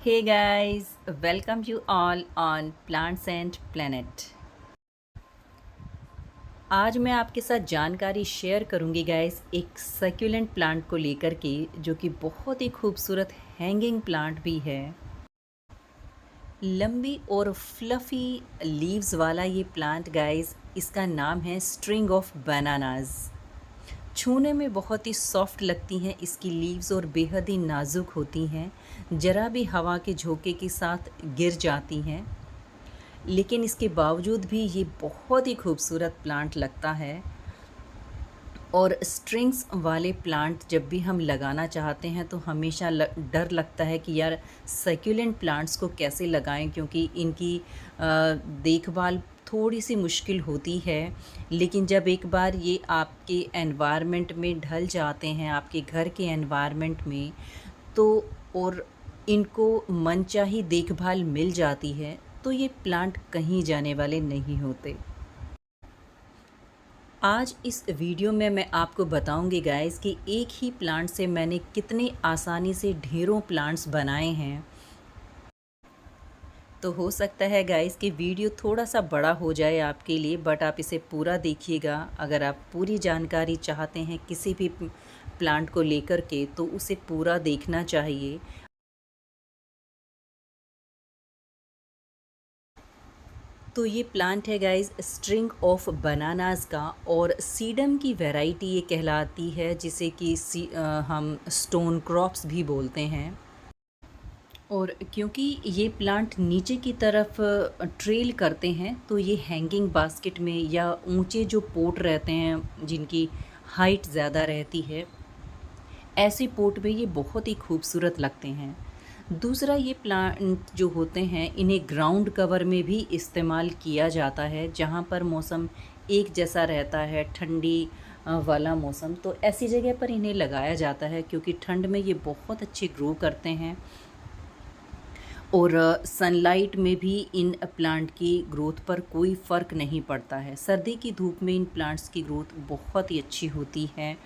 Hey guys, welcome you all on Plants and Planet। आज मैं आपके साथ जानकारी शेयर करूंगी गाइस एक सक्यूलेंट प्लांट को लेकर के, जो कि बहुत ही खूबसूरत हैंगिंग प्लांट भी है। लंबी और फ्लफ़ी लीव्स वाला ये प्लांट गाइस, इसका नाम है स्ट्रिंग ऑफ बनानास। छूने में बहुत ही सॉफ्ट लगती हैं इसकी लीव्स और बेहद ही नाजुक होती हैं। ज़रा भी हवा के झोंके के साथ गिर जाती हैं, लेकिन इसके बावजूद भी ये बहुत ही खूबसूरत प्लांट लगता है। और स्ट्रिंग्स वाले प्लांट जब भी हम लगाना चाहते हैं तो हमेशा डर लगता है कि यार सक्यूलेंट प्लांट्स को कैसे लगाएं, क्योंकि इनकी देखभाल थोड़ी सी मुश्किल होती है। लेकिन जब एक बार ये आपके एनवायरनमेंट में ढल जाते हैं, आपके घर के एनवायरनमेंट में, तो और इनको मनचाही देखभाल मिल जाती है, तो ये प्लांट कहीं जाने वाले नहीं होते। आज इस वीडियो में मैं आपको बताऊंगी गाइस कि एक ही प्लांट से मैंने कितनी आसानी से ढेरों प्लांट्स बनाए हैं। तो हो सकता है गाइस कि वीडियो थोड़ा सा बड़ा हो जाए आपके लिए, बट आप इसे पूरा देखिएगा। अगर आप पूरी जानकारी चाहते हैं किसी भी प्लांट को लेकर के, तो उसे पूरा देखना चाहिए। तो ये प्लांट है गाइस स्ट्रिंग ऑफ बनानास का, और सीडम की वैरायटी ये कहलाती है, जिसे कि हम स्टोन क्रॉप्स भी बोलते हैं। और क्योंकि ये प्लांट नीचे की तरफ ट्रेल करते हैं, तो ये हैंगिंग बास्केट में या ऊंचे जो पोट रहते हैं जिनकी हाइट ज़्यादा रहती है, ऐसे पोट में ये बहुत ही खूबसूरत लगते हैं। दूसरा, ये प्लांट जो होते हैं इन्हें ग्राउंड कवर में भी इस्तेमाल किया जाता है, जहाँ पर मौसम एक जैसा रहता है, ठंडी वाला मौसम, तो ऐसी जगह पर इन्हें लगाया जाता है, क्योंकि ठंड में ये बहुत अच्छे ग्रो करते हैं। और सनलाइट में भी इन प्लांट की ग्रोथ पर कोई फ़र्क नहीं पड़ता है। सर्दी की धूप में इन प्लांट्स की ग्रोथ बहुत ही अच्छी होती है।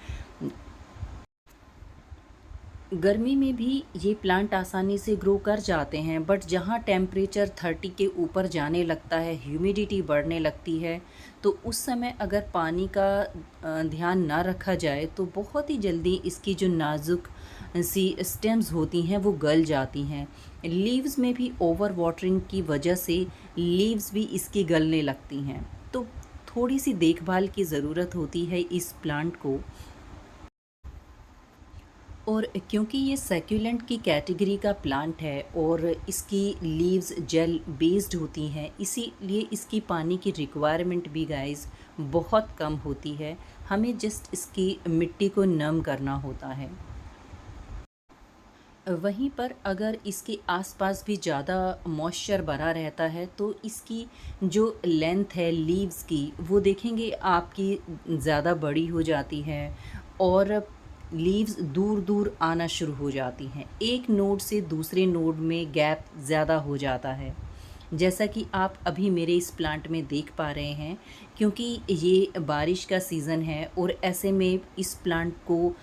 गर्मी में भी ये प्लांट आसानी से ग्रो कर जाते हैं, बट जहाँ टेम्परेचर 30 के ऊपर जाने लगता है, ह्यूमिडिटी बढ़ने लगती है, तो उस समय अगर पानी का ध्यान ना रखा जाए तो बहुत ही जल्दी इसकी जो नाजुक सी स्टेम्स होती हैं वो गल जाती हैं। लीव्स में भी ओवर वाटरिंग की वजह से लीव्स भी इसकी गलने लगती हैं, तो थोड़ी सी देखभाल की ज़रूरत होती है इस प्लांट को। और क्योंकि ये सैक्यूलेंट की कैटेगरी का प्लांट है और इसकी लीव्स जेल बेस्ड होती हैं, इसीलिए इसकी पानी की रिक्वायरमेंट भी गाइस बहुत कम होती है। हमें जस्ट इसकी मिट्टी को नम करना होता है। वहीं पर अगर इसके आसपास भी ज़्यादा मॉइस्चर बना रहता है, तो इसकी जो लेंथ है लीव्स की, वो देखेंगे आपकी ज़्यादा बड़ी हो जाती है, और लीव्स दूर दूर आना शुरू हो जाती हैं। एक नोड से दूसरे नोड में गैप ज़्यादा हो जाता है, जैसा कि आप अभी मेरे इस प्लांट में देख पा रहे हैं। क्योंकि ये बारिश का सीज़न है और ऐसे में इस प्लांट को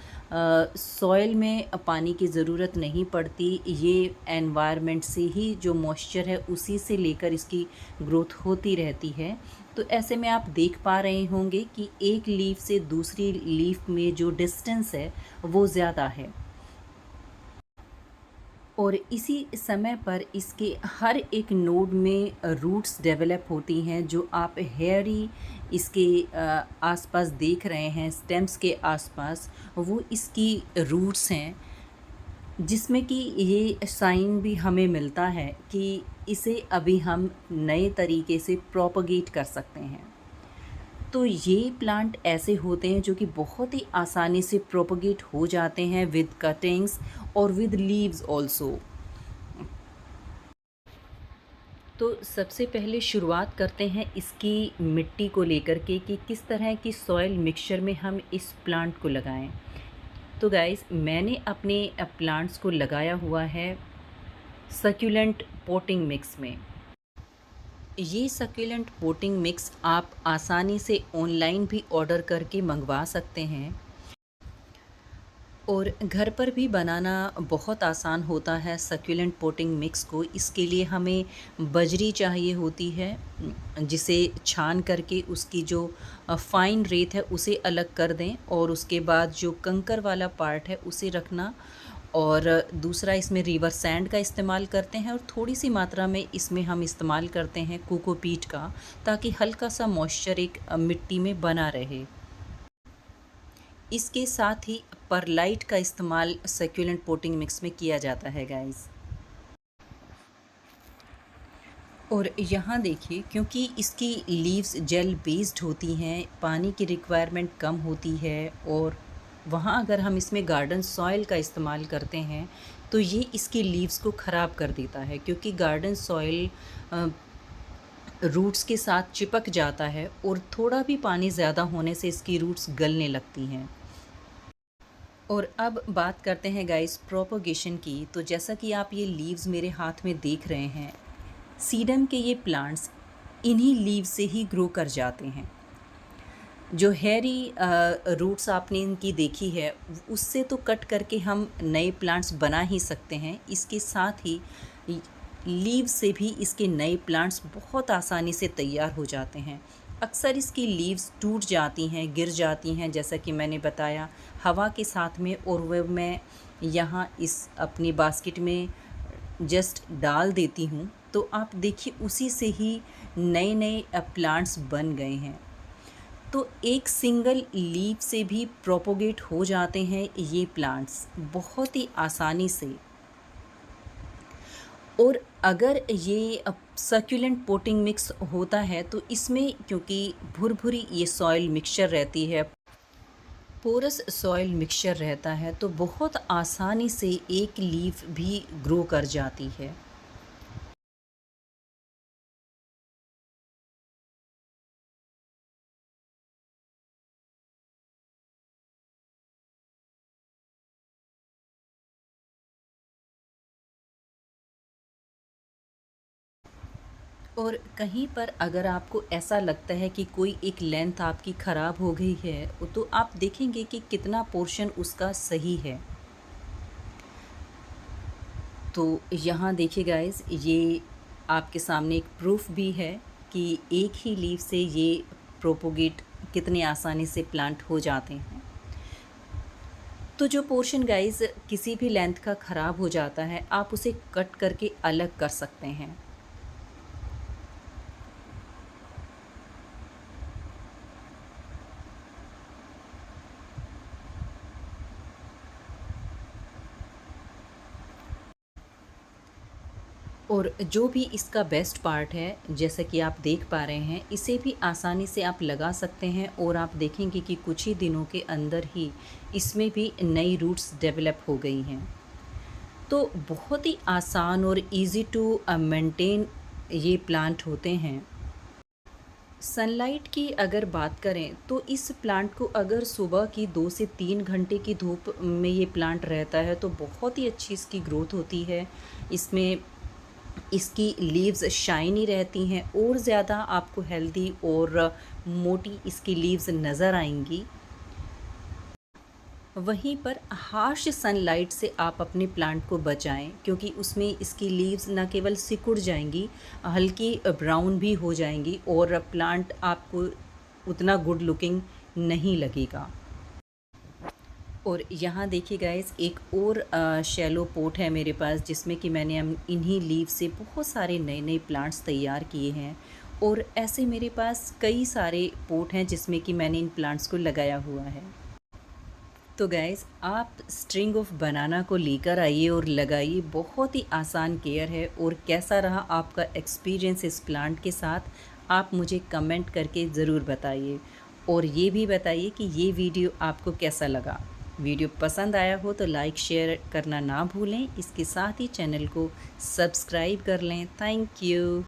सॉइल में पानी की ज़रूरत नहीं पड़ती। ये एनवायरनमेंट से ही जो मॉइस्चर है उसी से लेकर इसकी ग्रोथ होती रहती है। तो ऐसे में आप देख पा रहे होंगे कि एक लीफ से दूसरी लीफ में जो डिस्टेंस है वो ज़्यादा है, और इसी समय पर इसके हर एक नोड में रूट्स डेवलप होती हैं, जो आप हेयरी इसके आसपास देख रहे हैं, स्टेम्स के आसपास, वो इसकी रूट्स हैं, जिसमें कि ये साइन भी हमें मिलता है कि इसे अभी हम नए तरीके से प्रोपगेट कर सकते हैं। तो ये प्लांट ऐसे होते हैं जो कि बहुत ही आसानी से प्रोपगेट हो जाते हैं विद कटिंग्स और विद लीव्स ऑल्सो। तो सबसे पहले शुरुआत करते हैं इसकी मिट्टी को लेकर के कि किस तरह की सॉइल मिक्सचर में हम इस प्लांट को लगाएं। तो गाइस, मैंने अपने प्लांट्स को लगाया हुआ है सक्यूलेंट पोटिंग मिक्स में। ये सक्यूलेंट पोटिंग मिक्स आप आसानी से ऑनलाइन भी ऑर्डर करके मंगवा सकते हैं। और घर पर भी बनाना बहुत आसान होता है सक्यूलेंट पोटिंग मिक्स को। इसके लिए हमें बजरी चाहिए होती है, जिसे छान करके उसकी जो फ़ाइन रेत है उसे अलग कर दें, और उसके बाद जो कंकर वाला पार्ट है उसे रखना। और दूसरा, इसमें रिवर सैंड का इस्तेमाल करते हैं, और थोड़ी सी मात्रा में इसमें हम इस्तेमाल करते हैं कोकोपीट का, ताकि हल्का सा मॉइस्चर एक मिट्टी में बना रहे। इसके साथ ही परलाइट का इस्तेमाल सक्यूलेंट पोटिंग मिक्स में किया जाता है गाइस। और यहाँ देखिए, क्योंकि इसकी लीव्स जेल बेस्ड होती हैं, पानी की रिक्वायरमेंट कम होती है, और वहाँ अगर हम इसमें गार्डन सॉइल का इस्तेमाल करते हैं तो ये इसकी लीव्स को ख़राब कर देता है, क्योंकि गार्डन सॉइल रूट्स के साथ चिपक जाता है, और थोड़ा भी पानी ज़्यादा होने से इसकी रूट्स गलने लगती हैं। और अब बात करते हैं गाइस प्रोपोगेशन की। तो जैसा कि आप ये लीव्स मेरे हाथ में देख रहे हैं, सीडम के ये प्लांट्स इन्हीं लीव से ही ग्रो कर जाते हैं। जो हेयरी रूट्स आपने इनकी देखी है, उससे तो कट करके हम नए प्लांट्स बना ही सकते हैं। इसके साथ ही लीव से भी इसके नए प्लांट्स बहुत आसानी से तैयार हो जाते हैं। अक्सर इसकी लीव्स टूट जाती हैं, गिर जाती हैं, जैसा कि मैंने बताया, हवा के साथ में, और वह मैं यहाँ इस अपनी बास्केट में जस्ट डाल देती हूँ। तो आप देखिए, उसी से ही नए नए प्लांट्स बन गए हैं। तो एक सिंगल लीफ से भी प्रोपोगेट हो जाते हैं ये प्लांट्स बहुत ही आसानी से। और अगर ये सर्कुलेंट पोटिंग मिक्स होता है तो इसमें, क्योंकि भुरभुरी ये सॉइल मिक्सचर रहती है, पोरस सॉइल मिक्सचर रहता है, तो बहुत आसानी से एक लीफ भी ग्रो कर जाती है। और कहीं पर अगर आपको ऐसा लगता है कि कोई एक लेंथ आपकी ख़राब हो गई है, तो आप देखेंगे कि कितना पोर्शन उसका सही है। तो यहाँ देखिए गाइस, ये आपके सामने एक प्रूफ भी है कि एक ही लीफ से ये प्रोपोगेट कितने आसानी से प्लांट हो जाते हैं। तो जो पोर्शन गाइस किसी भी लेंथ का ख़राब हो जाता है, आप उसे कट करके अलग कर सकते हैं। और जो भी इसका बेस्ट पार्ट है, जैसा कि आप देख पा रहे हैं, इसे भी आसानी से आप लगा सकते हैं, और आप देखेंगे कि कुछ ही दिनों के अंदर ही इसमें भी नई रूट्स डेवलप हो गई हैं। तो बहुत ही आसान और इजी टू मेंटेन ये प्लांट होते हैं। सनलाइट की अगर बात करें तो इस प्लांट को अगर सुबह की 2 से 3 घंटे की धूप में ये प्लांट रहता है तो बहुत ही अच्छी इसकी ग्रोथ होती है। इसमें इसकी लीव्स शाइनी रहती हैं, और ज़्यादा आपको हेल्दी और मोटी इसकी लीव्स नज़र आएंगी। वहीं पर हार्श सनलाइट से आप अपने प्लांट को बचाएं, क्योंकि उसमें इसकी लीव्स न केवल सिकुड़ जाएंगी, हल्की ब्राउन भी हो जाएंगी, और प्लांट आपको उतना गुड लुकिंग नहीं लगेगा। और यहाँ देखिए गाइस, एक और शैलो पोट है मेरे पास, जिसमें कि मैंने इन्हीं लीव से बहुत सारे नए नए प्लांट्स तैयार किए हैं। और ऐसे मेरे पास कई सारे पोट हैं जिसमें कि मैंने इन प्लांट्स को लगाया हुआ है। तो गाइस, आप स्ट्रिंग ऑफ बनाना को लेकर आइए और लगाइए, बहुत ही आसान केयर है। और कैसा रहा आपका एक्सपीरियंस इस प्लांट के साथ, आप मुझे कमेंट करके ज़रूर बताइए। और ये भी बताइए कि ये वीडियो आपको कैसा लगा। वीडियो पसंद आया हो तो लाइक शेयर करना ना भूलें। इसके साथ ही चैनल को सब्सक्राइब कर लें। Thank you.